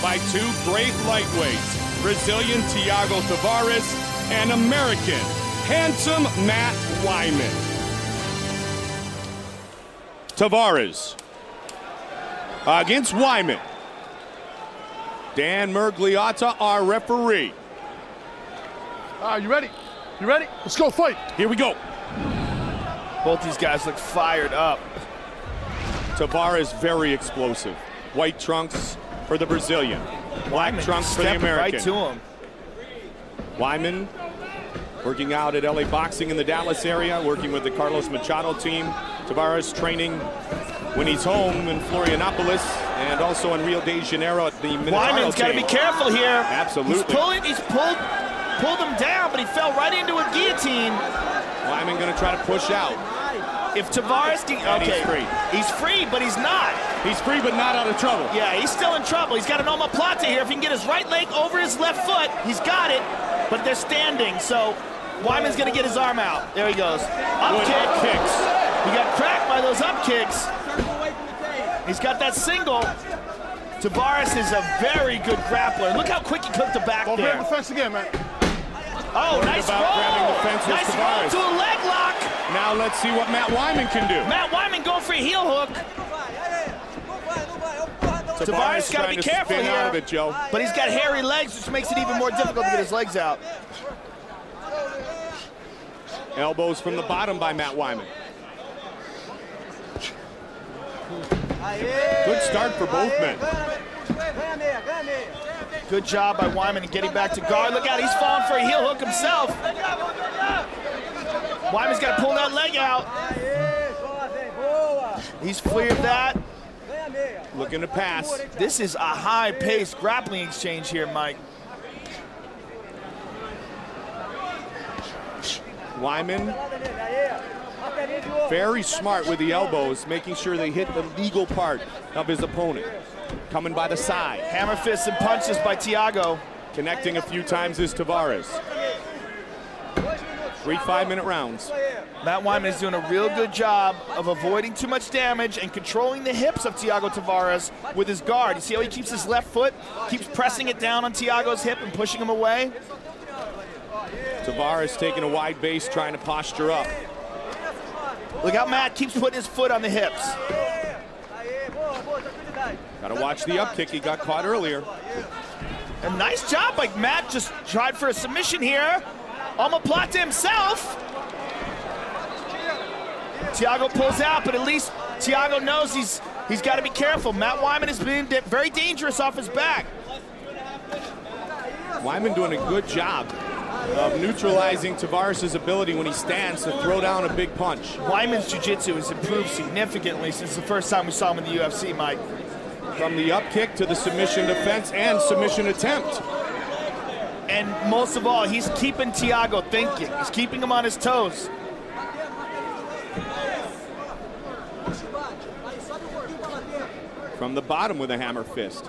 by two great lightweights, Brazilian Thiago Tavares and American handsome Matt Wiman. Tavares against Wiman. Dan Mergliotta, our referee. You ready? You ready? Let's go fight. Here we go. Both these guys look fired up. Tavares very explosive. White trunks for the Brazilian. Black Wiman trunks for the American. Right to him. Wyman working out at LA Boxing in the Dallas area, working with the Carlos Machado team. Tavares training when he's home in Florianopolis and also in Rio de Janeiro at the Wyman's got to be careful here. Absolutely. He's pulled him down, but he fell right into a guillotine. Wyman going to try to push out. If Tavares can, okay, he's free. He's free, but he's not. He's free, but not out of trouble. Yeah, he's still in trouble. He's got an omoplata here. If he can get his right leg over his left foot, he's got it. But they're standing, so Wyman's going to get his arm out. There he goes. Up kick. Up kicks. He got cracked by those up kicks. He's got that single. Tavares is a very good grappler. Look how quick he cooked the back there. Grab the fence again, man. Oh, nice roll. Grabbing the fence with nice Tavares. roll to a leg lock. Now let's see what Matt Wyman can do. Matt Wyman going for a heel hook. Tavares got to be careful here. Out of it, Joe. But he's got hairy legs, which makes it even more difficult to get his legs out. Elbows from the bottom by Matt Wyman. Good start for both men. Good job by Wyman in getting back to guard. Look out, he's falling for a heel hook himself. Wyman's got to pull that leg out. He's clear of that. Looking to pass. This is a high-paced grappling exchange here, Mike. Wyman, very smart with the elbows, making sure they hit the legal part of his opponent. Coming by the side. Hammer fists and punches by Thiago. Connecting a few times is Tavares. 3 5-minute rounds. Matt Wiman is doing a real good job of avoiding too much damage and controlling the hips of Thiago Tavares with his guard. You see how he keeps his left foot, keeps pressing it down on Thiago's hip and pushing him away? Tavares taking a wide base, trying to posture up. Look how Matt keeps putting his foot on the hips. Got to watch the up kick. He got caught earlier. A nice job, like Matt just tried for a submission here. Omoplata himself. Thiago pulls out, but at least Thiago knows he's got to be careful. Matt Wyman has been very dangerous off his back. Wyman doing a good job of neutralizing Tavares' ability when he stands to throw down a big punch. Wyman's jiu-jitsu has improved significantly since the first time we saw him in the UFC, Mike. From the up kick to the submission defense and submission attempt. And most of all, he's keeping Thiago thinking. He's keeping him on his toes. From the bottom with a hammer fist.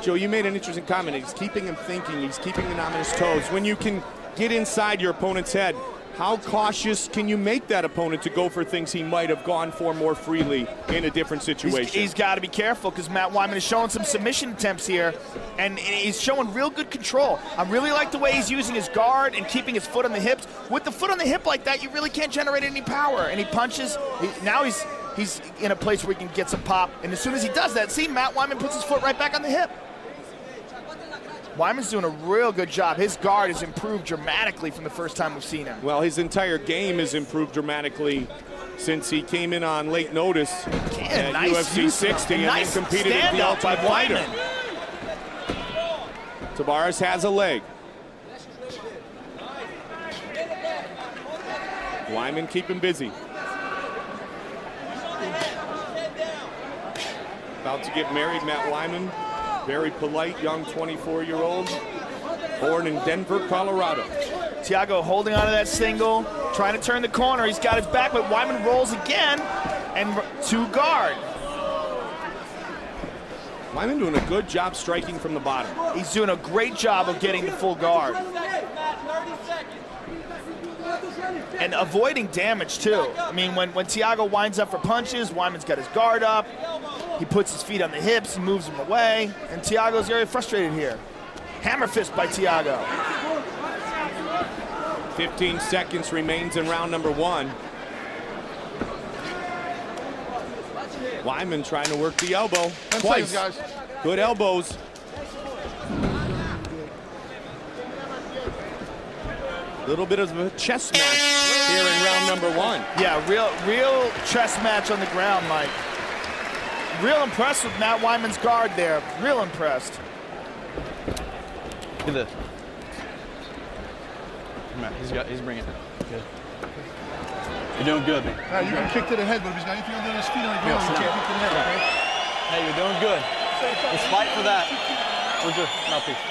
Joe, you made an interesting comment. He's keeping him thinking. He's keeping him on his toes. When you can get inside your opponent's head, how cautious can you make that opponent to go for things he might have gone for more freely in a different situation? He's got to be careful because Matt Wyman is showing some submission attempts here, and he's showing real good control. I really like the way he's using his guard and keeping his foot on the hips. With the foot on the hip like that, you really can't generate any power. And he punches. Now he's in a place where he can get some pop. And as soon as he does that, see, Matt Wyman puts his foot right back on the hip. Wyman's doing a real good job. His guard has improved dramatically from the first time we've seen him. Well, his entire game has improved dramatically since he came in on late notice at UFC 60 and then competed at the Ultimate Fighter. Tavares has a leg. Wyman keeping busy. About to get married, Matt Wyman. Very polite, young 24-year-old, born in Denver, Colorado. Thiago holding on to that single, trying to turn the corner. He's got his back, but Wyman rolls again, and to guard. Wyman doing a good job striking from the bottom. He's doing a great job of getting the full guard. And avoiding damage, too. I mean, when Thiago winds up for punches, Wyman's got his guard up. He puts his feet on the hips, he moves them away, and Thiago's very frustrated here. Hammer fist by Thiago. 15 seconds remains in round number 1. Wiman trying to work the elbow. 10 twice. seconds, guys. Good elbows. Little bit of a chess match here in round number 1. Yeah, real chess match on the ground, Mike. Real impressed with Matt Wiman's guard there. Real impressed. Look at this. Matt, he's bringing it. Good. You're doing good, man. You can kick to the head, but if he's got anything under his feet on the ground, you can't kick to the head, okay? Hey, you're doing good. Let's fight for that. Where's your mouthpiece?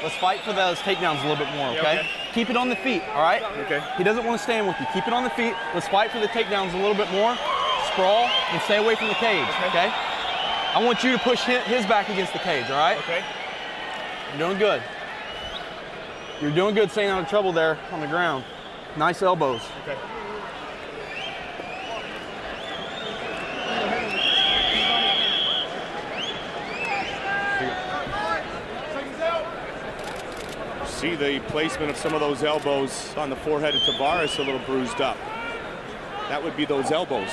Let's fight for those takedowns a little bit more, okay? Keep it on the feet, all right? Okay. He doesn't want to stand with you. Keep it on the feet. Let's fight for the takedowns a little bit more. Sprawl and stay away from the cage, okay? I want you to push his back against the cage, all right? Okay. You're doing good. You're doing good staying out of trouble there on the ground. Nice elbows. Okay. See the placement of some of those elbows on the forehead of Tavares, a little bruised up. That would be those elbows.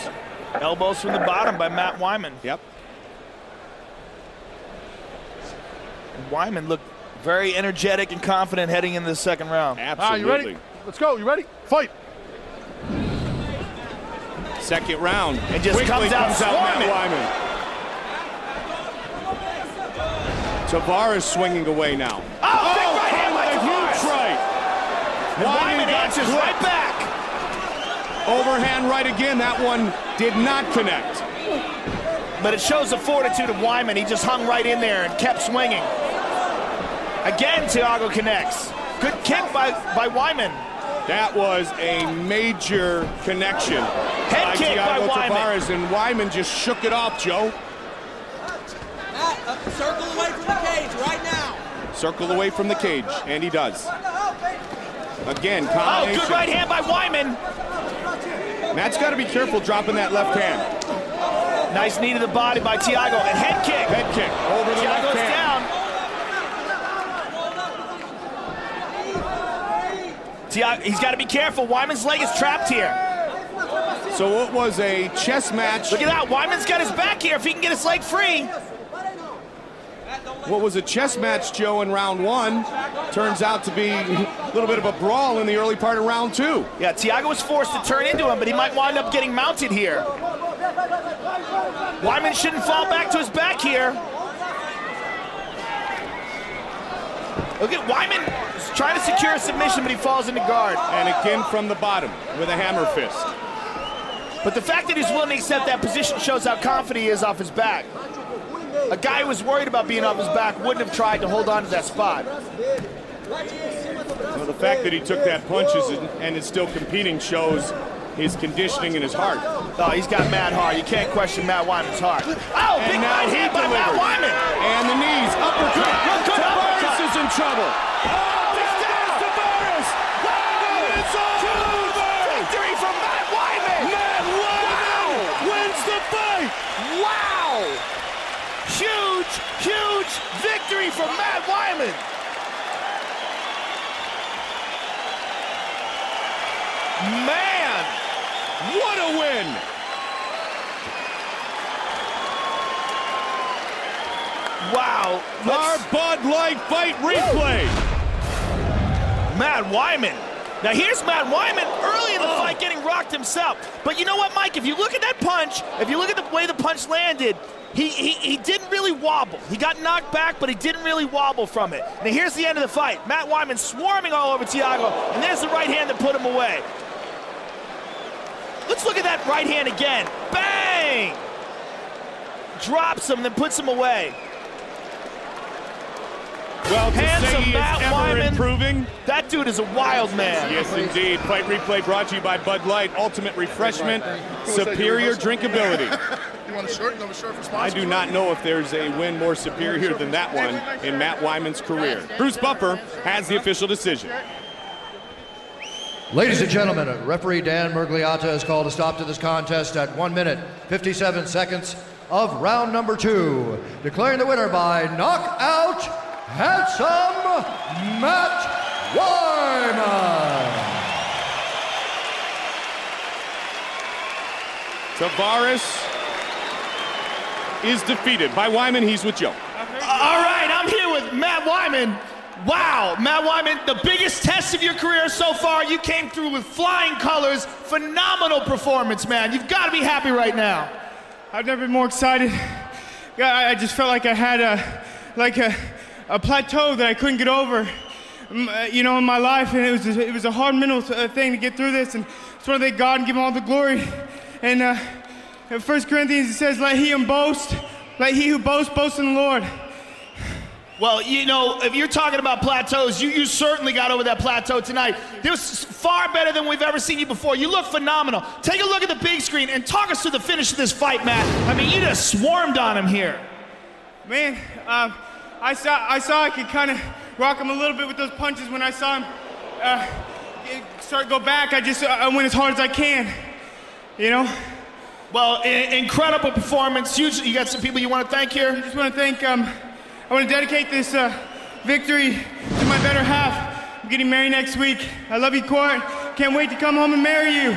Elbows from the bottom by Matt Wiman. Yep. Wiman looked very energetic and confident heading into the second round. Absolutely. You ready? Let's go. You ready? Fight. Second round. And just Quickly comes out Matt Wiman. Tavares swinging away now. Oh, big right hand by Huge Tavares. right. Wiman answers right back. Overhand right again. That one did not connect. But it shows the fortitude of Wiman. He just hung right in there and kept swinging. Again, Thiago connects. Good kick by Wiman. That was a major connection Head kick by Thiago Wiman. Tavares, and Wiman just shook it off, Joe. Matt, circle away from the cage right now. Circle away from the cage, and he does. Again, combination. Oh, good right hand by Wiman. Matt's got to be careful dropping that left hand. Nice knee to the body by Thiago, and head kick. Head kick over the left Thiago's hand. down. Thiago, he's got to be careful. Wiman's leg is trapped here. So it was a chess match. Look at that. Wiman's got his back here if he can get his leg free. What was a chess match, Joe, in round 1 turns out to be a little bit of a brawl in the early part of round 2. Yeah, Thiago was forced to turn into him, but he might wind up getting mounted here. Wiman shouldn't fall back to his back here. Look at Wiman trying to secure a submission, but he falls into guard. And again from the bottom with a hammer fist. But the fact that he's willing to accept that position shows how confident he is off his back. A guy who was worried about being off his back wouldn't have tried to hold on to that spot. Well, the fact that he took that punch and is still competing shows his conditioning and his heart. Oh, he's got mad heart. You can't question Matt Wiman's heart. Oh, big right hand by Matt Wiman. And the knees, uppercut. Good Tavares uppercut. is in trouble. Tavares! It's over! Victory from Matt Wiman. Matt Wiman wins the fight! Wow! Huge, huge victory from Matt Wiman. Man, what a win! Wow. Our Bud Light fight replay. Matt Wiman. Now here's Matt Wiman early in the fight getting rocked himself. But you know what, Mike? If you look at that punch, if you look at the way the punch landed, he didn't really wobble. He got knocked back, but he didn't really wobble from it. Now here's the end of the fight. Matt Wiman swarming all over Thiago, and there's the right hand that put him away. Let's look at that right hand again. Bang! Drops him, then puts him away. Well, to Hands say of he is Matt ever Wiman. improving. That dude is a wild man. Yes, indeed. Fight replay brought to you by Bud Light. Ultimate refreshment, superior drinkability. You want a shirt? You have a shirt for I sponsors? do not know if there's a win more superior than that one in Matt Wiman's career. Bruce Buffer has the official decision. Ladies and gentlemen, referee Dan Mergliata has called a stop to this contest at 1 minute, 57 seconds, of round number 2. Declaring the winner by knockout, handsome Matt Wiman. Tavares is defeated. By Wiman, he's with Joe. All right, I'm here with Matt Wiman. Wow, Matt Wiman, the biggest test of your career so far. You came through with flying colors. Phenomenal performance, man. You've got to be happy right now. I've never been more excited. I just felt like I had a plateau that I couldn't get over, you know, in my life, and it was a hard mental thing to get through this, and I just want to thank God and give him all the glory. And in 1 Corinthians it says, "Let he who boasts, boast in the Lord." Well, you know, if you're talking about plateaus, you certainly got over that plateau tonight. It was far better than we've ever seen you before. You look phenomenal. Take a look at the big screen and talk us through the finish of this fight, Matt. I mean, you just swarmed on him here. Man, I saw I could kind of rock him a little bit with those punches. When I saw him start to go back, I went as hard as I can, you know? Well, incredible performance. You got some people you want to thank here? I just want to thank, I want to dedicate this victory to my better half. I'm getting married next week. I love you, Court. Can't wait to come home and marry you.